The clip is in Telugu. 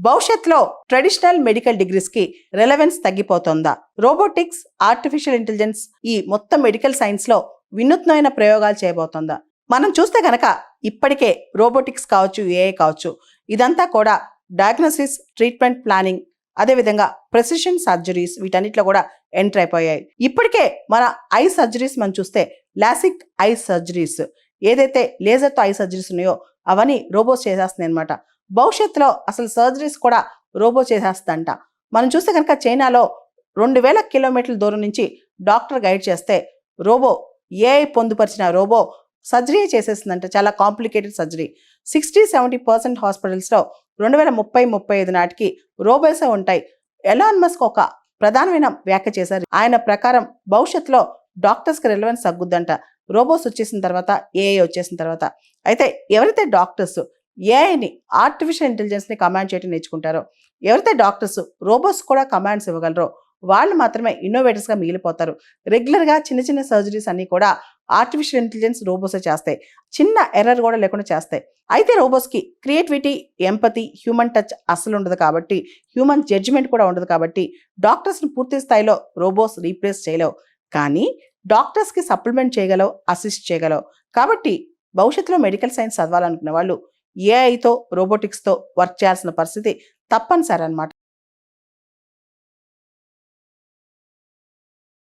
భవిష్యత్తులో ట్రెడిషనల్ మెడికల్ డిగ్రీస్ కి రెలవెన్స్ తగ్గిపోతుందా? రోబోటిక్స్, ఆర్టిఫిషియల్ ఇంటెలిజెన్స్ ఈ మొత్తం మెడికల్ సైన్స్ లో వినూత్నమైన ప్రయోగాలు చేయబోతోందా? మనం చూస్తే గనక ఇప్పటికే రోబోటిక్స్ కావచ్చు, ఏఐ కావచ్చు, ఇదంతా కూడా డయాగ్నోసిస్, ట్రీట్మెంట్ ప్లానింగ్, అదేవిధంగా ప్రెసిషన్ సర్జరీస్ వీటన్నిటిలో కూడా ఎంటర్ అయిపోయాయి. ఇప్పటికే మన ఐ సర్జరీస్ మనం చూస్తే లాసిక్ ఐ సర్జరీస్, ఏదైతే లేజర్తో ఐ సర్జరీస్ ఉన్నాయో అవన్నీ రోబోస్ చేసేస్తున్నాయి అనమాట. భవిష్యత్తులో అసలు సర్జరీస్ కూడా రోబో చేసేస్తుందంట. మనం చూస్తే కనుక చైనాలో 2000 కిలోమీటర్ల దూరం నుంచి డాక్టర్ గైడ్ చేస్తే రోబో, ఏఐ పొందుపరిచిన రోబో సర్జరీ చేసేస్తుందంట. చాలా కాంప్లికేటెడ్ సర్జరీ. 60-70% హాస్పిటల్స్లో 2030-35 నాటికి రోబోసే ఉంటాయి. ఎలాన్ మస్క్ ఒక ప్రధానమైన వ్యాఖ్య చేశారు. ఆయన ప్రకారం భవిష్యత్తులో డాక్టర్స్కి రెలవెన్స్ తగ్గుద్దంట రోబోస్ వచ్చేసిన తర్వాత, ఏఐ వచ్చేసిన తర్వాత. అయితే ఎవరైతే డాక్టర్స్ ఏఐని, ఆర్టిఫిషియల్ ఇంటెలిజెన్స్ని కమాండ్ చేయడం నేర్చుకుంటారో, ఎవరైతే డాక్టర్స్ రోబోస్ కూడా కమాండ్స్ ఇవ్వగలరో వాళ్ళు మాత్రమే ఇన్నోవేటర్స్గా మిగిలిపోతారు. రెగ్యులర్గా చిన్న చిన్న సర్జరీస్ అన్నీ కూడా ఆర్టిఫిషియల్ ఇంటెలిజెన్స్ రోబోసే చేస్తాయి. చిన్న ఎర్రర్ కూడా లేకుండా చేస్తాయి. అయితే రోబోస్కి క్రియేటివిటీ, ఎంపతి, హ్యూమన్ టచ్ అస్సలు ఉండదు కాబట్టి, హ్యూమన్ జడ్జిమెంట్ కూడా ఉండదు కాబట్టి డాక్టర్స్ని పూర్తి స్థాయిలో రోబోస్ రీప్లేస్ చేయలేవు. కానీ డాక్టర్స్కి సప్లిమెంట్ చేయగలవు, అసిస్ట్ చేయగలవు. కాబట్టి భవిష్యత్తులో మెడికల్ సైన్స్ చదవాలనుకునే వాళ్ళు ఏఐతో, రోబోటిక్స్తో వర్క్ చేయాల్సిన పరిస్థితి తప్పనిసరి అన్నమాట.